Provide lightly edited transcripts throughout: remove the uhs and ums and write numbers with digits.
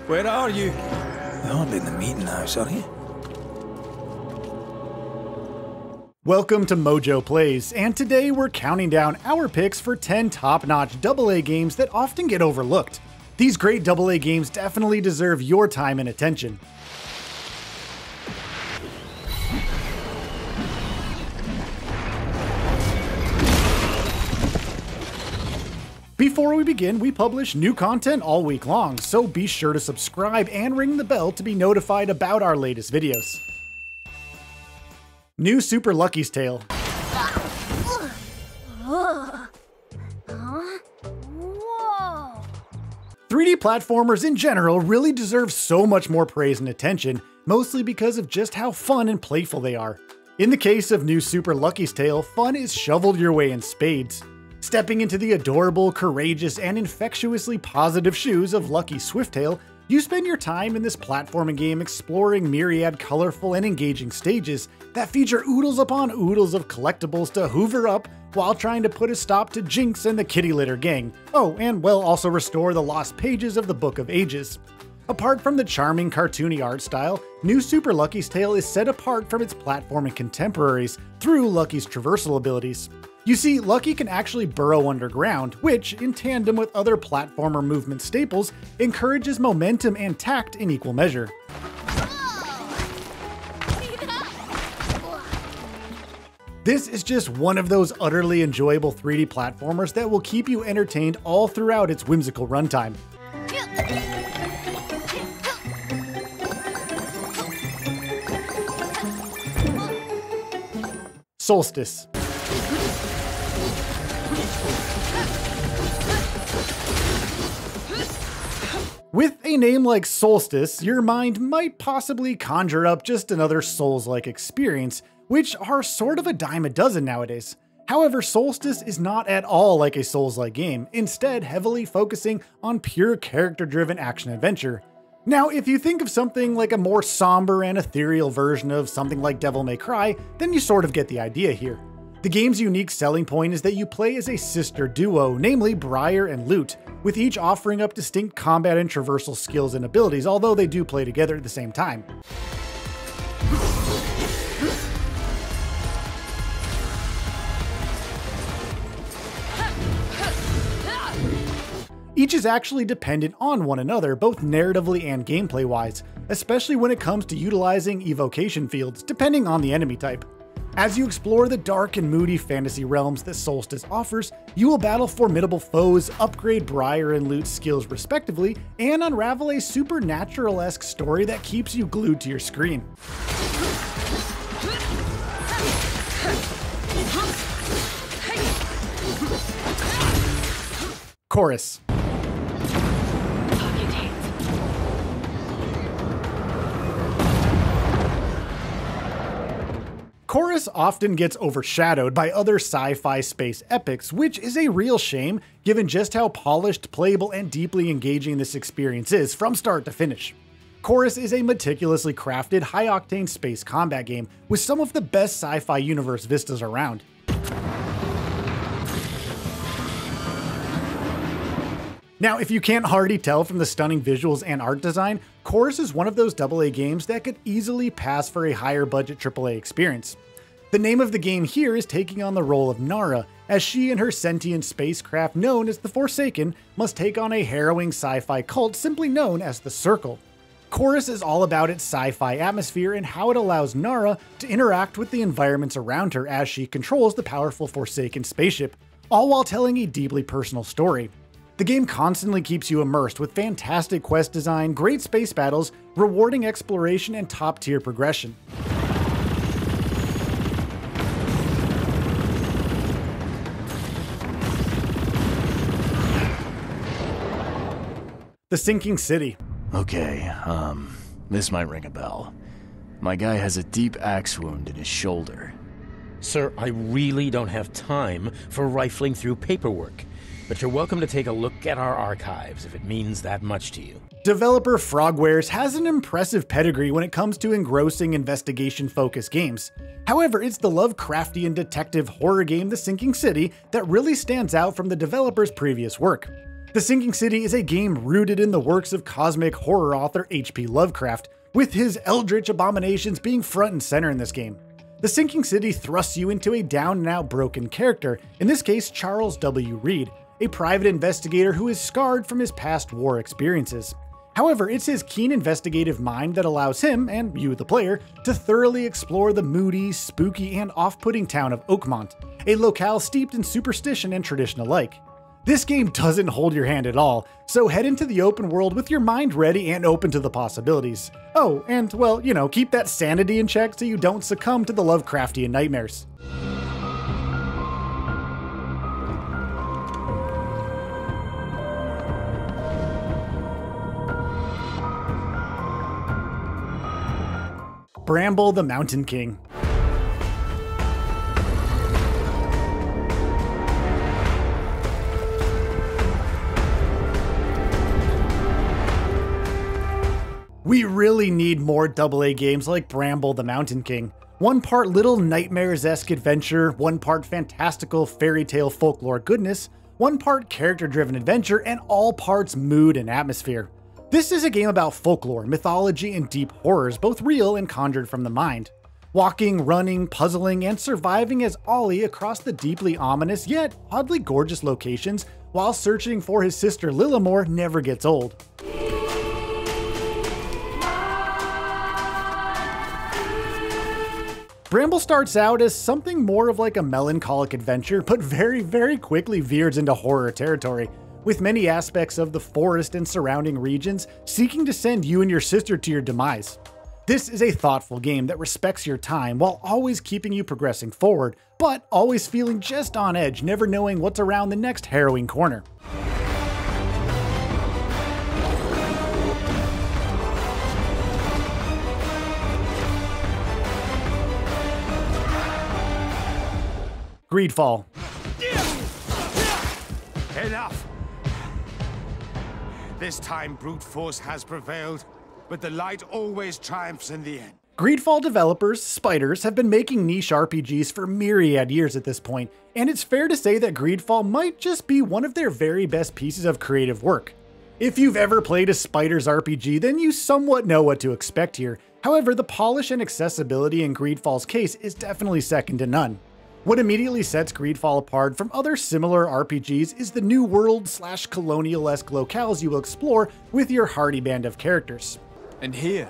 Where are you? You aren't in the meeting house, are you? Welcome to MojoPlays, and today we're counting down our picks for 10 top-notch AA games that often get overlooked. These great AA games definitely deserve your time and attention. Before we begin, we publish new content all week long, so be sure to subscribe and ring the bell to be notified about our latest videos. New Super Luy Tail. Whoa. 3D platformers in general really deserve so much more praise and attention, mostly because of just how fun and playful they are. In the case of New Super Luy Tail, fun is shoveled your way in spades. Stepping into the adorable, courageous, and infectiously positive shoes of Lucky Swifttail, you spend your time in this platforming game exploring myriad colorful and engaging stages that feature oodles upon oodles of collectibles to hoover up while trying to put a stop to Jinx and the kitty litter gang. Oh, and well, also restore the lost pages of the Book of Ages. Apart from the charming cartoony art style, New Super Luy Tail is set apart from its platforming contemporaries through Lucky's traversal abilities. You see, Lucky can actually burrow underground, which, in tandem with other platformer movement staples, encourages momentum and tact in equal measure. This is just one of those utterly enjoyable 3D platformers that will keep you entertained all throughout its whimsical runtime. Solstice. With a name like Solstice, your mind might possibly conjure up just another Souls-like experience, which are sort of a dime a dozen nowadays. However, Solstice is not at all like a Souls-like game, instead heavily focusing on pure character-driven action-adventure. Now, if you think of something like a more somber and ethereal version of something like Devil May Cry, then you sort of get the idea here. The game's unique selling point is that you play as a sister duo, namely Briar and Lute, with each offering up distinct combat and traversal skills and abilities, although they do play together at the same time. Each is actually dependent on one another, both narratively and gameplay-wise, especially when it comes to utilizing evocation fields, depending on the enemy type. As you explore the dark and moody fantasy realms that Solstice offers, you will battle formidable foes, upgrade Briar and Lute's skills respectively, and unravel a supernatural-esque story that keeps you glued to your screen. Chorus. Chorus often gets overshadowed by other sci-fi space epics, which is a real shame given just how polished, playable, and deeply engaging this experience is from start to finish. Chorus is a meticulously crafted, high-octane space combat game with some of the best sci-fi universe vistas around. Now, if you can't already tell from the stunning visuals and art design, Chorus is one of those AA games that could easily pass for a higher budget AAA experience. The name of the game here is taking on the role of Nara, as she and her sentient spacecraft known as the Forsaken must take on a harrowing sci-fi cult simply known as the Circle. Chorus is all about its sci-fi atmosphere and how it allows Nara to interact with the environments around her as she controls the powerful Forsaken spaceship, all while telling a deeply personal story. The game constantly keeps you immersed with fantastic quest design, great space battles, rewarding exploration, and top-tier progression. The Sinking City. Okay, this might ring a bell. My guy has a deep axe wound in his shoulder. Sir, I really don't have time for rifling through paperwork, but you're welcome to take a look at our archives if it means that much to you. Developer Frogwares has an impressive pedigree when it comes to engrossing investigation-focused games. However, it's the Lovecraftian detective horror game The Sinking City that really stands out from the developer's previous work. The Sinking City is a game rooted in the works of cosmic horror author H.P. Lovecraft, with his eldritch abominations being front and center in this game. The Sinking City thrusts you into a down-and-out broken character, in this case Charles W. Reed, a private investigator who is scarred from his past war experiences. However, it's his keen investigative mind that allows him, and you the player, to thoroughly explore the moody, spooky, and off-putting town of Oakmont, a locale steeped in superstition and tradition alike. This game doesn't hold your hand at all, so head into the open world with your mind ready and open to the possibilities. Oh, and well, keep that sanity in check so you don't succumb to the Lovecraftian nightmares. Bramble the Mountain King. We really need more AA games like Bramble the Mountain King. One part little nightmares-esque adventure, one part fantastical fairy tale folklore goodness, one part character-driven adventure, and all parts mood and atmosphere. This is a game about folklore, mythology, and deep horrors, both real and conjured from the mind. Walking, running, puzzling, and surviving as Ollie across the deeply ominous yet oddly gorgeous locations while searching for his sister Lillimore never gets old. Bramble starts out as something more of like a melancholic adventure, but very quickly veers into horror territory, with many aspects of the forest and surrounding regions seeking to send you and your sister to your demise. This is a thoughtful game that respects your time while always keeping you progressing forward, but always feeling just on edge, never knowing what's around the next harrowing corner. Greedfall. Enough! This time brute force has prevailed, but the light always triumphs in the end. Greedfall developers, Spiders, have been making niche RPGs for myriad years at this point, and it's fair to say that Greedfall might just be one of their very best pieces of creative work. If you've ever played a Spiders RPG, then you somewhat know what to expect here. However, the polish and accessibility in Greedfall's case is definitely second to none. What immediately sets Greedfall apart from other similar RPGs is the new world/colonial-esque locales you will explore with your hardy band of characters. And here,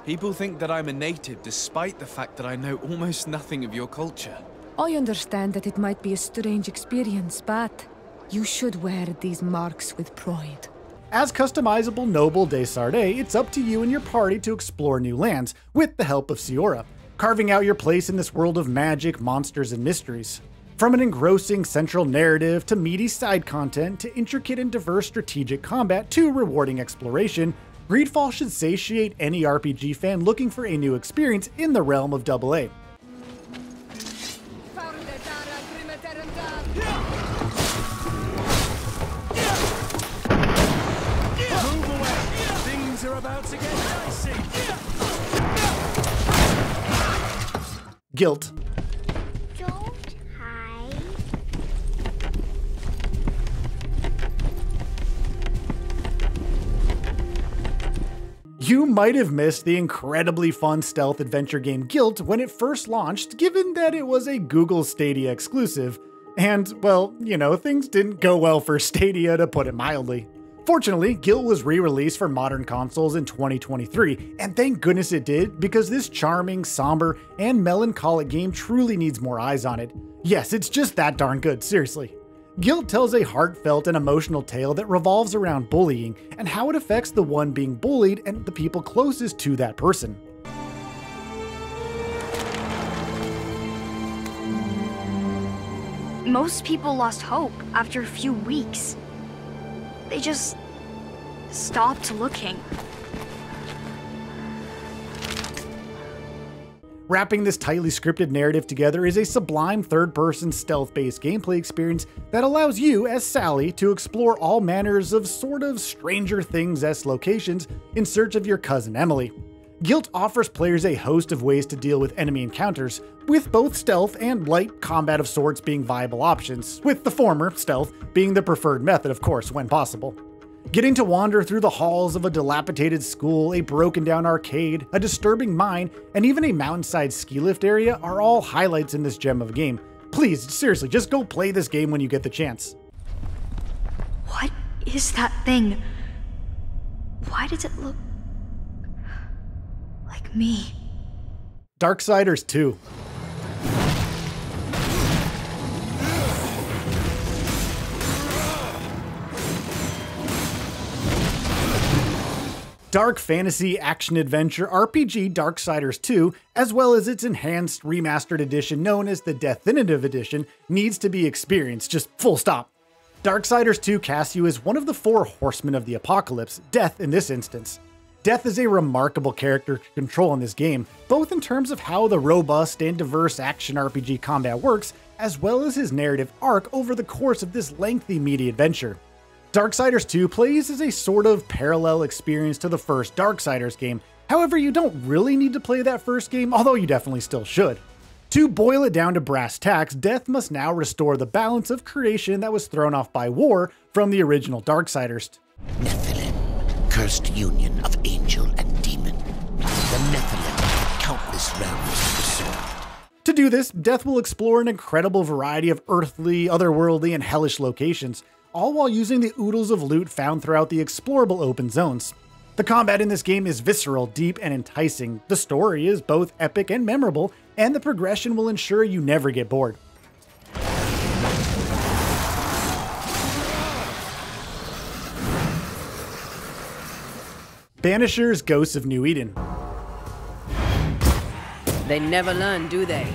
people think that I'm a native despite the fact that I know almost nothing of your culture. I understand that it might be a strange experience, but you should wear these marks with pride. As customizable noble Darksiders, it's up to you and your party to explore new lands with the help of Siora, carving out your place in this world of magic, monsters, and mysteries. From an engrossing central narrative to meaty side content to intricate and diverse strategic combat to rewarding exploration, Greedfall should satiate any RPG fan looking for a new experience in the realm of AA. Move away! Things are about to get dicey! Guilt. Don't hide. You might have missed the incredibly fun stealth adventure game Guilt when it first launched, given that it was a Google Stadia exclusive. And, well, things didn't go well for Stadia, to put it mildly. Fortunately, Guilt was re-released for modern consoles in 2023, and thank goodness it did, because this charming, somber, and melancholic game truly needs more eyes on it. Yes, it's just that darn good, seriously. Guilt tells a heartfelt and emotional tale that revolves around bullying, and how it affects the one being bullied and the people closest to that person. Most people lost hope after a few weeks. They just stopped looking. Wrapping this tightly scripted narrative together is a sublime third-person stealth-based gameplay experience that allows you, as Sally, to explore all manners of sort of Stranger Things-esque locations in search of your cousin Emily. Guilt offers players a host of ways to deal with enemy encounters, with both stealth and light combat of sorts being viable options, with the former, stealth, being the preferred method, of course, when possible. Getting to wander through the halls of a dilapidated school, a broken down arcade, a disturbing mine, and even a mountainside ski lift area are all highlights in this gem of a game. Please, seriously, just go play this game when you get the chance. What is that thing? Why does it look like me? Darksiders II. Dark fantasy action-adventure RPG Darksiders II, as well as its enhanced remastered edition known as the Definitive Edition, needs to be experienced, just full stop. Darksiders II casts you as one of the four horsemen of the apocalypse, Death in this instance. Death is a remarkable character to control in this game, both in terms of how the robust and diverse action RPG combat works, as well as his narrative arc over the course of this lengthy meaty adventure. Darksiders 2 plays as a sort of parallel experience to the first Darksiders game, however you don't really need to play that first game, although you definitely still should. To boil it down to brass tacks, Death must now restore the balance of creation that was thrown off by war from the original Darksiders. Nephilim, cursed union of angel and demon. The Nephilim, countless realms to pursue. To do this, Death will explore an incredible variety of earthly, otherworldly, and hellish locations, all while using the oodles of loot found throughout the explorable open zones. The combat in this game is visceral, deep, and enticing. The story is both epic and memorable, and the progression will ensure you never get bored. Banisher's Ghosts of New Eden. They never learn, do they?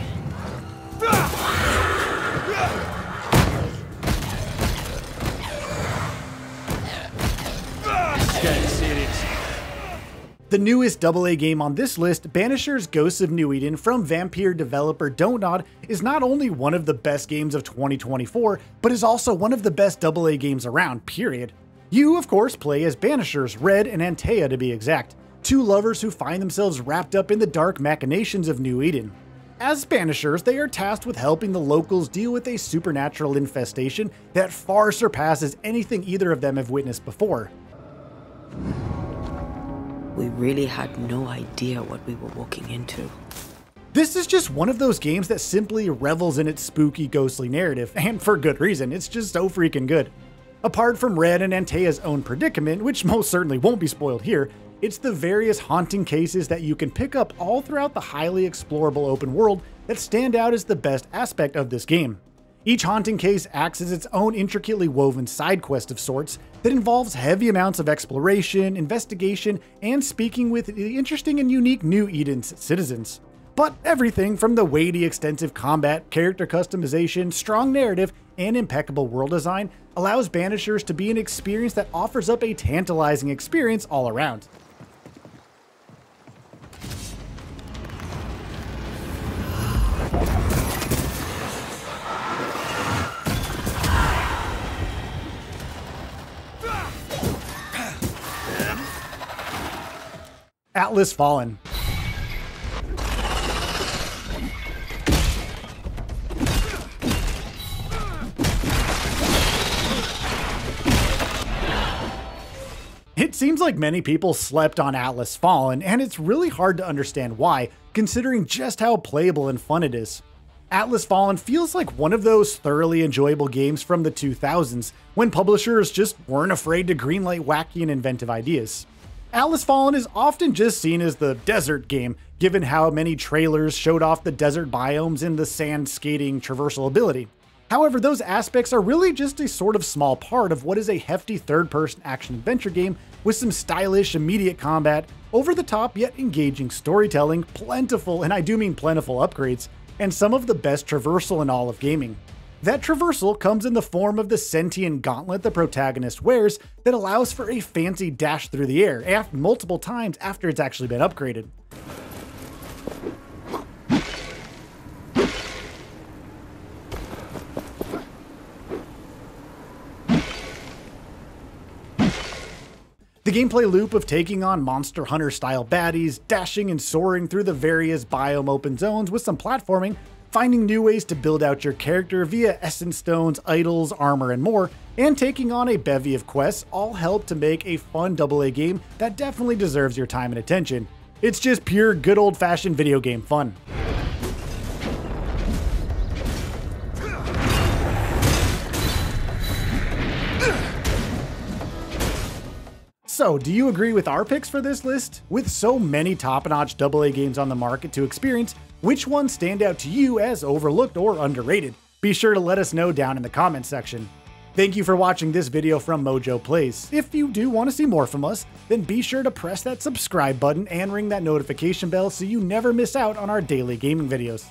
The newest AA game on this list, Banisher's Ghosts of New Eden from Vampire developer Donut, is not only one of the best games of 2024, but is also one of the best AA games around, period. You, of course, play as Banishers, Red and Antea to be exact, two lovers who find themselves wrapped up in the dark machinations of New Eden. As Banishers, they are tasked with helping the locals deal with a supernatural infestation that far surpasses anything either of them have witnessed before. We really had no idea what we were walking into. This is just one of those games that simply revels in its spooky, ghostly narrative, and for good reason, it's just so freaking good. Apart from Red and Antea's own predicament, which most certainly won't be spoiled here, it's the various haunting cases that you can pick up all throughout the highly explorable open world that stand out as the best aspect of this game. Each haunting case acts as its own intricately woven side quest of sorts that involves heavy amounts of exploration, investigation, and speaking with the interesting and unique New Eden's citizens. But everything from the weighty extensive combat, character customization, strong narrative, and impeccable world design allows Banishers to be an experience that offers up a tantalizing experience all around. Atlas Fallen. It seems like many people slept on Atlas Fallen, and it's really hard to understand why, considering just how playable and fun it is. Atlas Fallen feels like one of those thoroughly enjoyable games from the 2000s, when publishers just weren't afraid to greenlight wacky and inventive ideas. Atlas Fallen is often just seen as the desert game, given how many trailers showed off the desert biomes and the sand skating traversal ability. However, those aspects are really just a sort of small part of what is a hefty third-person action-adventure game with some stylish, immediate combat, over-the-top yet engaging storytelling, plentiful, and I do mean plentiful upgrades, and some of the best traversal in all of gaming. That traversal comes in the form of the sentient gauntlet the protagonist wears that allows for a fancy dash through the air multiple times after it's actually been upgraded. The gameplay loop of taking on Monster Hunter style baddies, dashing and soaring through the various biome open zones with some platforming, finding new ways to build out your character via essence stones, idols, armor, and more, and taking on a bevy of quests all help to make a fun AA game that definitely deserves your time and attention. It's just pure good old-fashioned video game fun. So, do you agree with our picks for this list? With so many top-notch AA games on the market to experience, which ones stand out to you as overlooked or underrated? Be sure to let us know down in the comments section. Thank you for watching this video from MojoPlays. If you do want to see more from us, then be sure to press that subscribe button and ring that notification bell so you never miss out on our daily gaming videos.